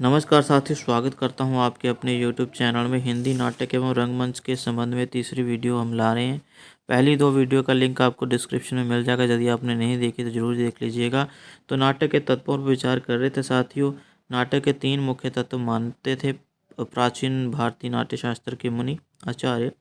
नमस्कार साथियों, स्वागत करता हूं आपके अपने YouTube चैनल में। हिंदी नाटक एवं रंगमंच के संबंध में तीसरी वीडियो हम ला रहे हैं। पहली दो वीडियो का लिंक आपको डिस्क्रिप्शन में मिल जाएगा, यदि आपने नहीं देखी तो ज़रूर देख लीजिएगा। तो नाटक के तत्वों पर विचार कर रहे थे साथियों। नाटक के तीन मुख्य तत्व मानते थे प्राचीन भारतीय नाट्य शास्त्र के मुनि आचार्य।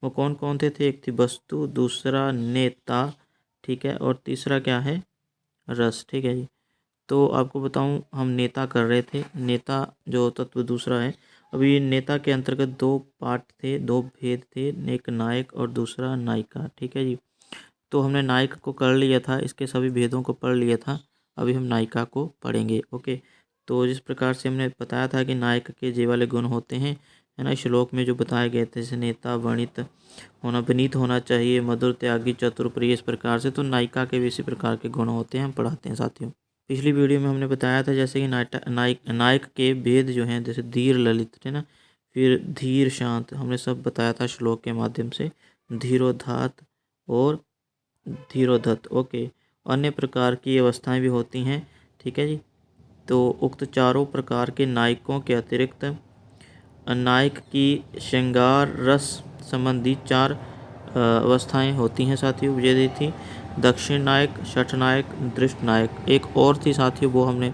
वो कौन कौन थे? एक थी वस्तु, दूसरा नेता, ठीक है, और तीसरा क्या है? रस, ठीक है जी। तो आपको बताऊं, हम नेता कर रहे थे। नेता जो तत्व दूसरा है। अभी नेता के अंतर्गत दो पार्ट थे, दो भेद थे, एक नायक और दूसरा नायिका, ठीक है जी। तो हमने नायक को कर लिया था, इसके सभी भेदों को पढ़ लिया था। अभी हम नायिका को पढ़ेंगे। ओके। तो जिस प्रकार से हमने बताया था कि नायक के ये वाले गुण होते हैं, है ना, श्लोक में जो बताए गए थे, जैसे नेता वणित होना, विनीत होना चाहिए, मधुर, त्यागी, चतुर, प्रिय, इस प्रकार से। तो नायिका के भी इसी प्रकार के गुण होते हैं, हम पढ़ाते हैं साथियों। पिछली वीडियो में हमने बताया था जैसे कि नायक के भेद जो हैं, जैसे धीर ललित, है ना, फिर धीर शांत, हमने सब बताया था श्लोक के माध्यम से। धीरोदात्त और धीरोधत, ओके। अन्य प्रकार की अवस्थाएं भी होती हैं, ठीक है जी। तो उक्त चारों प्रकार के नायकों के अतिरिक्त नायक की श्रृंगार रस संबंधी चार अवस्थाएं होती हैं साथियों। ये थी दक्षिण नायक, छठ नायक, दृष्ट नायक। एक और थी साथियों, वो हमने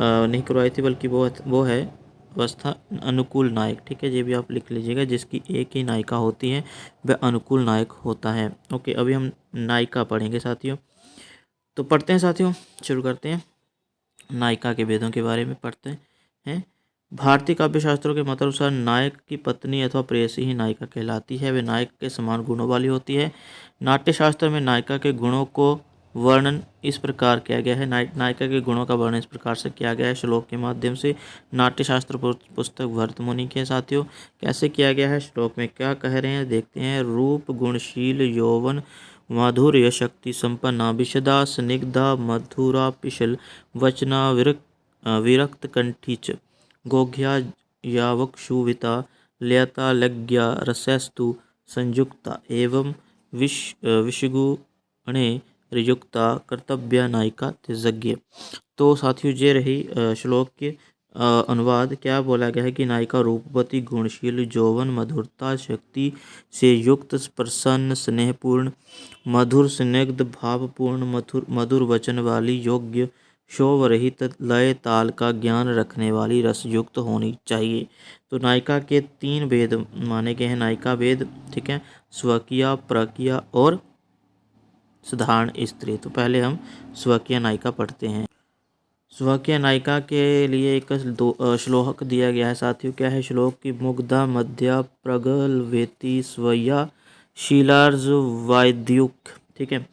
नहीं करवाई थी, बल्कि वो है अवस्था अनुकूल नायक, ठीक है। ये भी आप लिख लीजिएगा, जिसकी एक ही नायिका होती है वह अनुकूल नायक होता है। ओके, अभी हम नायिका पढ़ेंगे साथियों। तो पढ़ते हैं साथियों, शुरू करते हैं। नायिका के भेदों के बारे में पढ़ते हैं। भारतीय काव्य शास्त्रों के मत अनुसार नायक की पत्नी अथवा प्रेयसी ही नायिका कहलाती है। वे नायक के समान गुणों वाली होती है। नाट्य शास्त्र में नायिका के गुणों को वर्णन इस प्रकार किया गया है। नायिका के गुणों का वर्णन इस प्रकार से किया गया है श्लोक के माध्यम से। नाट्य शास्त्र पुस्तक भरत मुनि के साथियों। कैसे किया गया है, श्लोक में क्या कह रहे हैं, देखते हैं। रूप गुणशील यौवन माधुर्य शक्ति संपन्ना विशदा स्निग्धा मधुरा पिशल वचना विरक्त कंठीच गोघ्या यावक्षुविता लयता लज्ञा रसस्तु संयुक्ता एवं विषगुणे प्रयुक्ता कर्तव्य नायिका त्यज्ञ। तो साथियों, ये रही श्लोक के अनुवाद। क्या बोला गया है कि नायिका रूपवती, गुणशील, यौवन, मधुरता, शक्ति से युक्त, प्रसन्न, स्नेहपूर्ण, मधुर, स्निग्ध, भावपूर्ण, मधुर वचन वाली, योग्य, शोभ रहित, लय ताल का ज्ञान रखने वाली, रसयुक्त होनी चाहिए। तो नायिका के तीन भेद माने गए हैं। नायिका भेद, ठीक है, स्वकीय, परकीय और साधारण स्त्री। तो पहले हम स्वकीय नायिका पढ़ते हैं। स्वकीय नायिका के लिए एक श्लोक दिया गया है साथियों। क्या है श्लोक की? मुग्धा मध्या प्रगल्भेति स्वया शीलार्ज वाद्युक, ठीक है।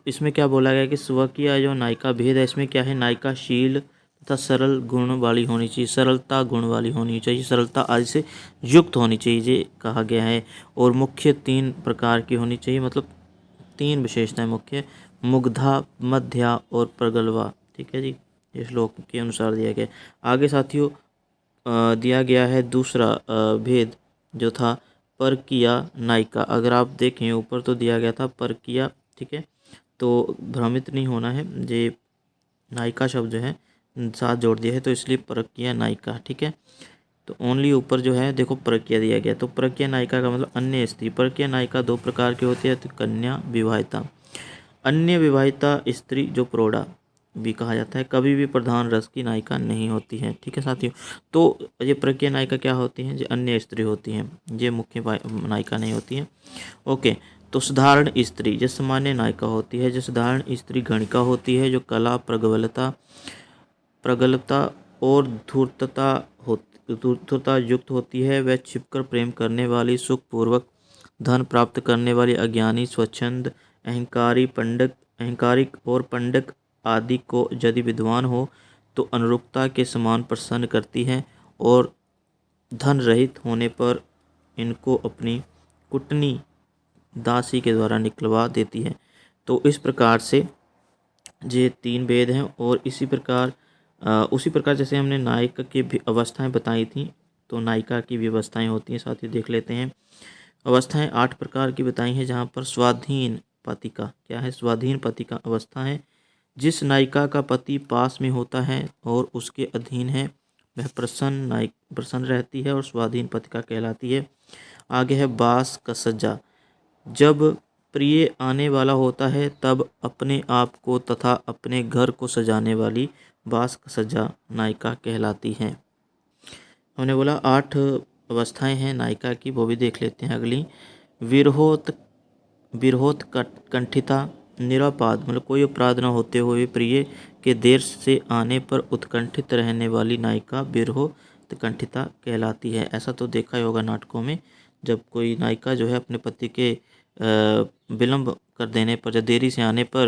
इसमें क्या बोला गया कि स्वकीय जो नायिका भेद है, इसमें क्या है, नायिका शील तथा सरल गुण वाली होनी चाहिए, सरलता गुण वाली होनी चाहिए, सरलता आदि से युक्त होनी चाहिए, ये कहा गया है। और मुख्य तीन प्रकार की होनी चाहिए, मतलब तीन विशेषताएं मुख्य, मुग्धा, मध्या और प्रगल्भा, ठीक है जी। ये श्लोक के अनुसार दिया गया। आगे साथियों दिया गया है दूसरा भेद, जो था परकीय नायिका। अगर आप देखें ऊपर तो दिया गया था परकीय, ठीक है, तो भ्रमित नहीं होना है। ये नायिका शब्द जो है साथ जोड़ दिया है, तो इसलिए परकीय नायिका, ठीक है। तो ओनली ऊपर जो है देखो परकीय दिया गया। तो परकीय नायिका का मतलब अन्य स्त्री। परकीय नायिका दो प्रकार की होती है, तो कन्या, विवाहिता। अन्य विवाहिता स्त्री, जो प्रौढ़ा भी कहा जाता है, कभी भी प्रधान रस की नायिका नहीं होती है, ठीक है साथियों। तो ये परकीय नायिका क्या होती हैं? जो अन्य स्त्री होती हैं, ये मुख्य नायिका नहीं होती हैं। ओके। तो साधारण स्त्री जो सामान्य नायिका होती है। जो साधारण स्त्री गणिका होती है, जो कला, प्रगल्भता और धूर्तता युक्त होती है। वह छिपकर प्रेम करने वाली, सुखपूर्वक धन प्राप्त करने वाली, अज्ञानी, स्वच्छंद, अहंकारिक और पंडित आदि को यदि विद्वान हो तो अनुरुक्ता के समान प्रसन्न करती है, और धन रहित होने पर इनको अपनी कुटनी दासी के द्वारा निकलवा देती है। तो इस प्रकार से ये तीन भेद हैं। और उसी प्रकार जैसे हमने नायिका की भी अवस्थाएं बताई थी, तो नायिका की भी अवस्थाएं होती हैं, साथ ही देख लेते हैं। अवस्थाएं 8 प्रकार की बताई हैं, जहाँ पर स्वाधीन पति का क्या है? स्वाधीन पति का अवस्था है जिस नायिका का पति पास में होता है और उसके अधीन है, वह प्रसन्न रहती है और स्वाधीन पथिका कहलाती है। आगे है बास का सज्जा। जब प्रिय आने वाला होता है तब अपने आप को तथा अपने घर को सजाने वाली बास का सज्जा नायिका कहलाती हैं। हमने बोला 8 अवस्थाएं हैं नायिका की, वो भी देख लेते हैं अगली। विरहोत्कंठिता, निरापराध मतलब कोई अपराध न होते हुए प्रिय के देर से आने पर उत्कंठित रहने वाली नायिका विरहोत्कंठिता कहलाती है। ऐसा तो देखा ही होगा नाटकों में, जब कोई नायिका जो है अपने पति के विलंब कर देने पर या देरी से आने पर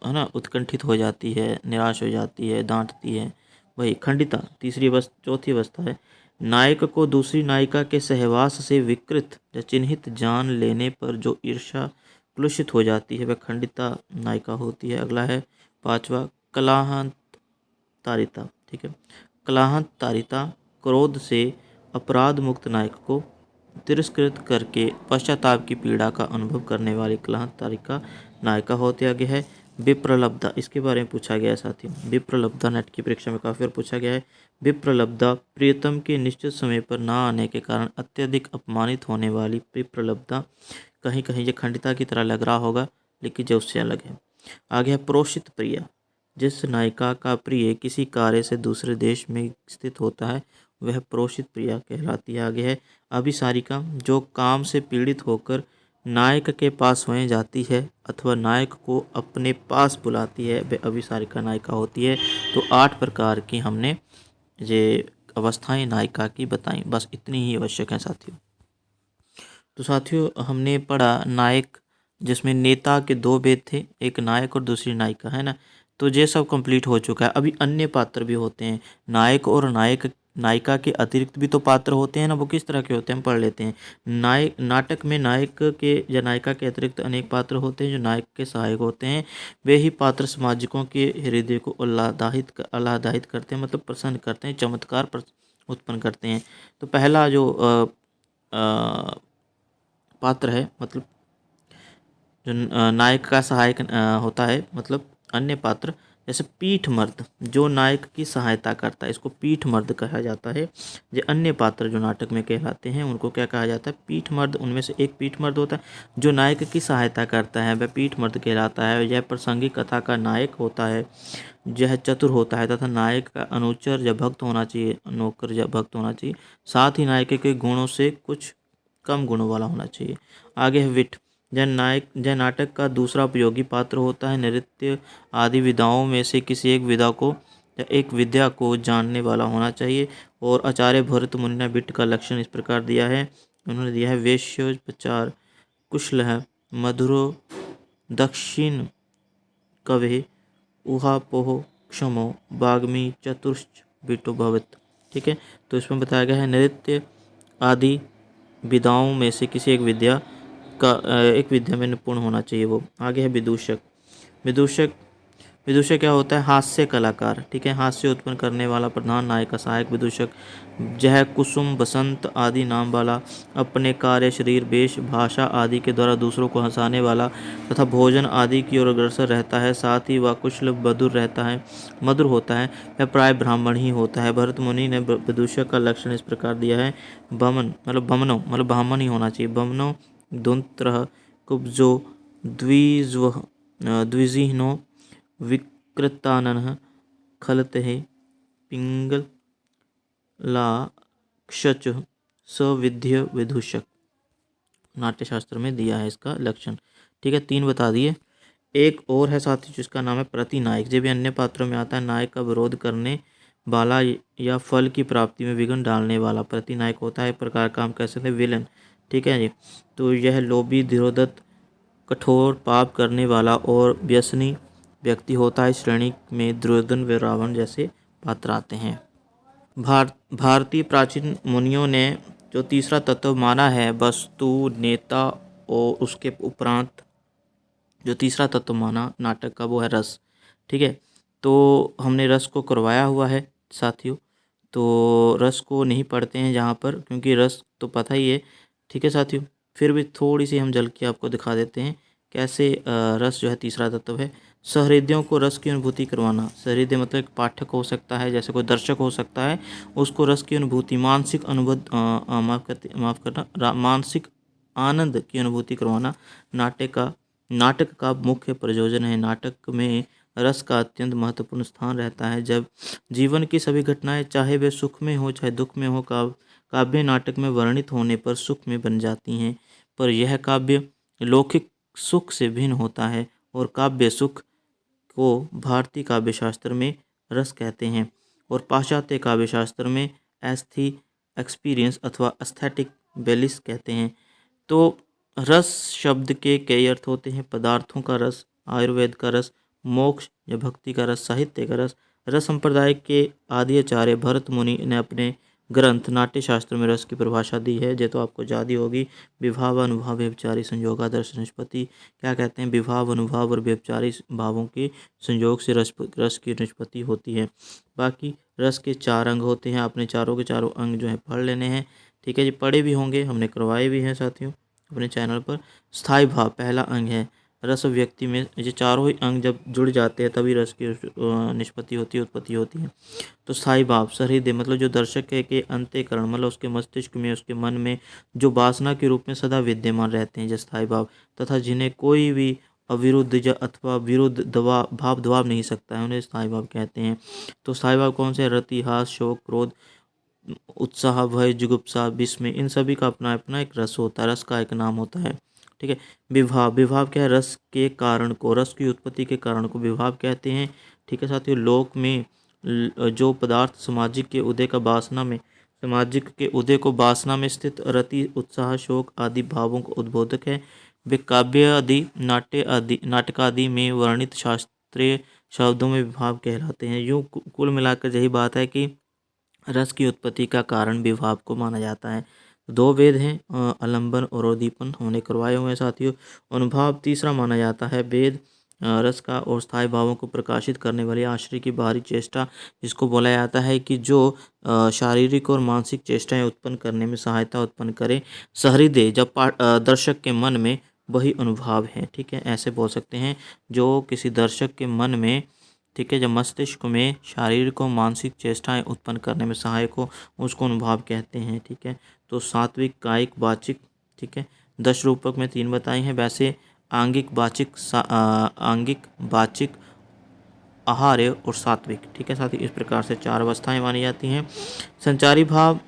है ना उत्कंठित हो जाती है, निराश हो जाती है, डांटती है। वही खंडिता चौथी अवस्था है। नायक को दूसरी नायिका के सहवास से विकृत या चिन्हित जान लेने पर जो ईर्ष्या क्लुषित हो जाती है वह खंडिता नायिका होती है। अगला है 5वां कलाहंतारिता। ठीक है, कलाहंतारिता क्रोध से अपराध मुक्त नायक को तिरस्कृत करके पश्चाताप की पीड़ा का अनुभव करने वाली कलाहंतारिका नायिका होती है। आगे है विप्रलब्धा, इसके बारे में पूछा गया है साथियों। विप्रलब्धा नेट की परीक्षा में काफ़ी बार पूछा गया है। विप्रलब्धा प्रियतम के निश्चित समय पर ना आने के कारण अत्यधिक अपमानित होने वाली विप्रलब्धा। कहीं कहीं ये खंडिता की तरह लग रहा होगा, लेकिन जो उससे अलग है। आगे है प्रोषित प्रिया। जिस नायिका का प्रिय किसी कार्य से दूसरे देश में स्थित होता है वह प्रोषित प्रिया कहलाती है। आगे है अभिसारिका। जो काम से पीड़ित होकर नायक के पास स्वयं जाती है अथवा नायक को अपने पास बुलाती है वह अभिसारिका नायिका होती है। तो 8 प्रकार की हमने ये अवस्थाएं नायिका की बताई, बस इतनी ही आवश्यक है साथियों। तो साथियों हमने पढ़ा नायक, जिसमें नेता के 2 भेद थे, एक नायक और दूसरी नायिका, है ना। तो ये सब कंप्लीट हो चुका है। अभी अन्य पात्र भी होते हैं, नायक और नायिका के अतिरिक्त भी तो पात्र होते हैं ना। वो किस तरह के होते हैं हम पढ़ लेते हैं। नाटक में नायक के या नायिका के अतिरिक्त अनेक पात्र होते हैं जो नायक के सहायक होते हैं। वे ही पात्र समाजिकों के हृदय को आह्लादित करते हैं, मतलब प्रसन्न करते हैं, चमत्कार उत्पन्न करते हैं। तो पहला जो पात्र है, मतलब जो नायक का सहायक होता है, मतलब अन्य पात्र, जैसे पीठ मर्द जो नायक की सहायता करता है, इसको पीठ मर्द कहा जाता है। ये अन्य पात्र जो नाटक में कहलाते हैं उनको क्या कहा जाता है, पीठ मर्द। उनमें से एक पीठ मर्द होता है जो नायक की सहायता करता है, वह पीठ मर्द कहलाता है। यह प्रसंगिक कथा का नायक होता है, यह चतुर होता है तथा नायक का अनुचर या भक्त होना चाहिए, नौकर या भक्त होना चाहिए। साथ ही नायक के गुणों से कुछ कम गुणों वाला होना चाहिए। आगे है विट। यह नाटक का दूसरा उपयोगी पात्र होता है। नृत्य आदि विधाओं में से किसी एक विधा को या एक विद्या को जानने वाला होना चाहिए। और आचार्य भरत मुनि ने विट का लक्षण इस प्रकार दिया है, उन्होंने दिया है वेश्योपचार कुशल है, मधुरो दक्षिण कवे उहापोह क्षमो वाग्मी चतुश्च बिटो भवत। ठीक है, तो इसमें बताया गया है नृत्य आदि विधाओं में से किसी एक विद्या में निपुण होना चाहिए वो। आगे है विदूषक। विदूषक क्या होता है, हास्य कलाकार। ठीक है, हास्य उत्पन्न करने वाला प्रधान नायक का सहायक विदूषक। यह कुसुम बसंत आदि नाम वाला, अपने कार्य शरीर वेश भाषा आदि के द्वारा दूसरों को हंसाने वाला तथा भोजन आदि की ओर अग्रसर रहता है। साथ ही वह कुशल मधुर होता है। वह प्राय ब्राह्मण ही होता है। भरत मुनि ने विदूषक का लक्षण इस प्रकार दिया है, बमनो मतलब ब्राह्मण ही होना चाहिए। बमनो दुंत्रः कुब्जो द्विजिह्नो विकृताननः खलतेः पिंगलाक्षचुः सविध्य विदूषक। नाट्यशास्त्र में दिया है इसका लक्षण। ठीक है, 3 बता दिए। एक और है साथी जिसका नाम है प्रतिनायक। जब भी अन्य पात्रों में आता है, नायक का विरोध करने वाला या फल की प्राप्ति में विघ्न डालने वाला प्रतिनायक होता है। प्रकार काम कह सकते हैं विलन। ठीक है जी, तो यह लोभी धीरोदत्त कठोर पाप करने वाला और व्यसनी व्यक्ति होता है। श्रेणी में दुर्योधन व रावण जैसे पात्र आते हैं। भारतीय प्राचीन मुनियों ने जो तीसरा तत्व माना है, वस्तु नेता और उसके उपरांत जो तीसरा तत्व माना नाटक का वो है रस। ठीक है, तो हमने रस को करवाया हुआ है साथियों, तो रस को नहीं पढ़ते हैं जहाँ पर, क्योंकि रस तो पता ही है। ठीक है साथियों, फिर भी थोड़ी सी हम झलकी आपको दिखा देते हैं कैसे रस जो है तीसरा तत्व है। सहृदयों को रस की अनुभूति करवाना। सहृदय मतलब एक पाठक हो सकता है, जैसे कोई दर्शक हो सकता है, उसको रस की अनुभूति, मानसिक अनुभूति, माफ करना, मानसिक आनंद की अनुभूति करवाना नाटक का मुख्य प्रयोजन है। नाटक में रस का अत्यंत महत्वपूर्ण स्थान रहता है। जब जीवन की सभी घटनाएं, चाहे वे सुख में हो चाहे दुख में हो, काव्य नाटक में वर्णित होने पर सुख में बन जाती हैं। पर यह काव्य लौकिक सुख से भिन्न होता है और काव्य सुख को भारतीय काव्यशास्त्र में रस कहते हैं और पाश्चात्य काव्यशास्त्र में एस्थी एक्सपीरियंस अथवा एस्थेटिक बेलिस कहते हैं। तो रस शब्द के कई अर्थ होते हैं। पदार्थों का रस, आयुर्वेद का रस, मोक्ष या भक्ति का रस, साहित्य का रस। रस संप्रदाय के आदि आचार्य भरत मुनि ने अपने ग्रंथ नाट्यशास्त्र में रस की परिभाषा दी है। ये तो आपको याद ही होगी। विभाव, अनुभाव, व्यभिचारी संयोगादर्श निष्पत्ति। क्या कहते हैं? विभाव, अनुभाव और व्यभिचारी भावों के संयोग से रस की निष्पत्ति होती है। बाकी रस के 4 अंग होते हैं। आपने चारों के चारों अंग जो है पढ़ लेने हैं। ठीक है जी, पढ़े भी होंगे, हमने करवाए भी हैं साथियों अपने चैनल पर। स्थायी भाव पहला अंग है। रस व्यक्ति में ये चारों ही अंग जब जुड़ जाते हैं तभी रस की निष्पत्ति होती है, उत्पत्ति होती है। तो स्थायी भाव, सहृदय मतलब जो दर्शक के अंतःकरण मतलब उसके मस्तिष्क में, उसके मन में जो वासना के रूप में सदा विद्यमान रहते हैं, जो स्थायी भाव, तथा जिन्हें कोई भी अविरुद्ध अथवा विरुद्ध दवा नहीं सकता है, उन्हें स्थायी भाव कहते हैं। तो स्थायी भाव कौन से? रति, हास, शोक, क्रोध, उत्साह, भय, जुगुप्सा, विस्मय, इन सभी का अपना अपना एक रस होता है, रस का एक नाम होता है। ठीक है। विभाव, विभाव क्या है? रस के कारण को, रस की उत्पत्ति के कारण को विभाव कहते हैं। ठीक है साथियों। लोक में जो पदार्थ सामाजिक के उदय को वासना में स्थित रति, उत्साह, शोक आदि भावों को उद्बोधक है। वे काव्य आदि, नाटक आदि में वर्णित शास्त्रीय शब्दों में विभाव कहलाते हैं। यूँ कुल मिलाकर यही बात है कि रस की उत्पत्ति का कारण विभाव को माना जाता है। 2 वेद हैं, आलंबन और उद्दीपन, हमने करवाए हुए हैं साथियों। अनुभाव तीसरा माना जाता है वेद रस का और स्थायी भावों को प्रकाशित करने वाली आश्रय की बाहरी चेष्टा, जिसको बोला जाता है कि जो शारीरिक और मानसिक चेष्टाएं उत्पन्न करने में सहायता उत्पन्न करे। सहृदय जब दर्शक के मन में, वही अनुभाव है। ठीक है, ऐसे बोल सकते हैं जो किसी दर्शक के मन में, ठीक है, जब मस्तिष्क में शारीरिक और मानसिक चेष्टाएं उत्पन्न करने में सहायक हो, उसको अनुभाव कहते हैं। ठीक है। तो सात्विक, कायिक, वाचिक, ठीक है, 10 रूपक में 3 बताई हैं। वैसे आंगिक, वाचिक, आहार्य और सात्विक। ठीक है साथ ही इस प्रकार से 4 अवस्थाएं मानी जाती हैं। संचारी भाव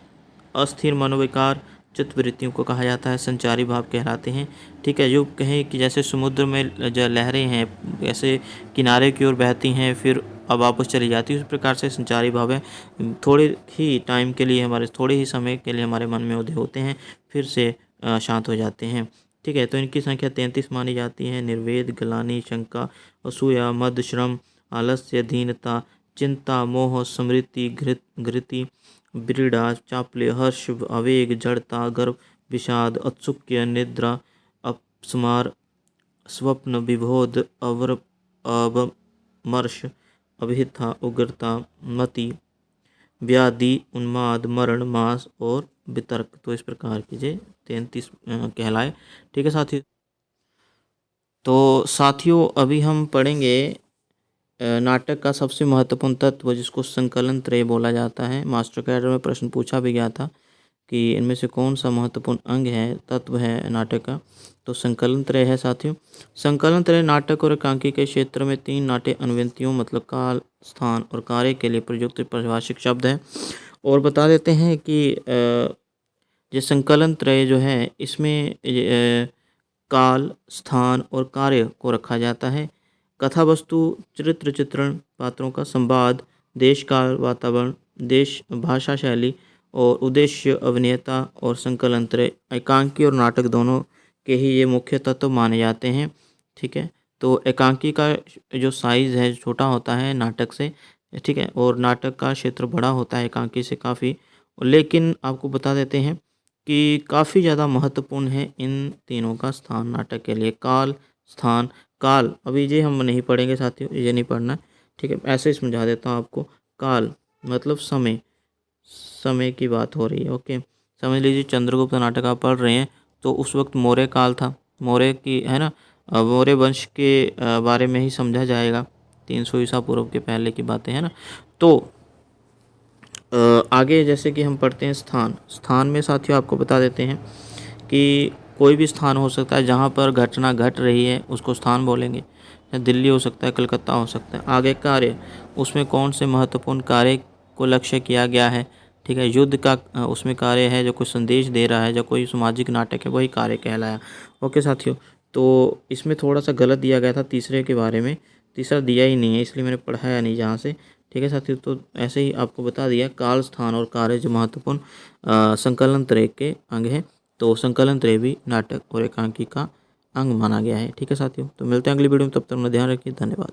अस्थिर मनोविकार चित्तवृत्तियों को कहा जाता है, संचारी भाव कहलाते हैं। ठीक है, जो कहें कि जैसे समुद्र में जो लहरें हैं ऐसे किनारे की ओर बहती हैं फिर अब वापस चली जाती है, उस प्रकार से संचारी भाव है। थोड़े ही टाइम के लिए थोड़े ही समय के लिए हमारे मन में उदय होते हैं, फिर से शांत हो जाते हैं। ठीक है, तो इनकी संख्या 33 मानी जाती है। निर्वेद, ग्लानि, शंका, असूया, मद, श्रम, आलस्य, दीनता, चिंता, मोह, स्मृति, घृति, व्रीड़ा, चापल्य, हर्ष, आवेग, जड़ता, गर्व, विषाद, औत्सुक्य, निद्रा, अपस्मार, स्वप्न, विबोध, अवमर्श, अभिथा, उग्रता, मति, व्याधि, उन्माद, मरण, मास और वितर्क। तो इस प्रकार की जे 33 कहलाए। ठीक है साथियों। तो साथियों अभी हम पढ़ेंगे नाटक का सबसे महत्वपूर्ण तत्व, जिसको संकलन त्रय बोला जाता है। मास्टर कैडर में प्रश्न पूछा भी गया था कि इनमें से कौन सा महत्वपूर्ण अंग है, तत्व है नाटक का, तो संकलन त्रय है साथियों। संकलन त्रय नाटक और एकांकी के क्षेत्र में 3 नाट्य अनुवृत्तियों मतलब काल, स्थान और कार्य के लिए प्रयुक्त परिभाषिक शब्द है। और बता देते हैं कि ये संकलन त्रय जो है इसमें काल, स्थान और कार्य को रखा जाता है। कथा वस्तु, चरित्र चित्रण, पात्रों का संवाद, देश काल, वातावरण, देश, भाषा शैली और उद्देश्य, अभिनेता और संकलन त्रय, एकांकी और नाटक दोनों के ही ये मुख्य तत्व माने जाते हैं। ठीक है, तो एकांकी का जो साइज़ है छोटा होता है नाटक से, ठीक है, और नाटक का क्षेत्र बड़ा होता है एकांकी से काफ़ी। लेकिन आपको बता देते हैं कि काफ़ी ज़्यादा महत्वपूर्ण है इन तीनों का स्थान नाटक के लिए। काल, स्थान, काल अभी ये हम नहीं पढ़ेंगे साथियों, ये नहीं पढ़ना। ठीक है, ऐसे ही समझा देता हूँ आपको। काल मतलब समय, समय की बात हो रही है। ओके, समझ लीजिए चंद्रगुप्त नाटक आप पढ़ रहे हैं तो उस वक्त मौर्य काल था, मौर्य की है ना, मौर्य वंश के बारे में ही समझा जाएगा। 300 ईसा पूर्व के पहले की बातें हैं ना। तो आगे जैसे कि हम पढ़ते हैं स्थान में साथियों आपको बता देते हैं कि कोई भी स्थान हो सकता है जहाँ पर घटना घट रही है उसको स्थान बोलेंगे। दिल्ली हो सकता है, कलकत्ता हो सकता है। आगे कार्य, उसमें कौन से महत्वपूर्ण कार्य को लक्ष्य किया गया है। ठीक है, युद्ध का उसमें कार्य है, जो कोई संदेश दे रहा है, जो कोई सामाजिक नाटक है, वही कार्य कहलाया। ओके साथियों, तो इसमें थोड़ा सा गलत दिया गया था तीसरे के बारे में, तीसरा दिया ही नहीं है, इसलिए मैंने पढ़ाया नहीं जहाँ से। ठीक है साथियों, तो ऐसे ही आपको बता दिया काल, स्थान और कार्य जो महत्वपूर्ण संकलन त्रय के अंग है। तो संकलन त्रय भी नाटक और एकांकी का अंग माना गया है। ठीक है साथियों, तो मिलते हैं अगली वीडियो में, तब तक अपना ध्यान रखिए। धन्यवाद।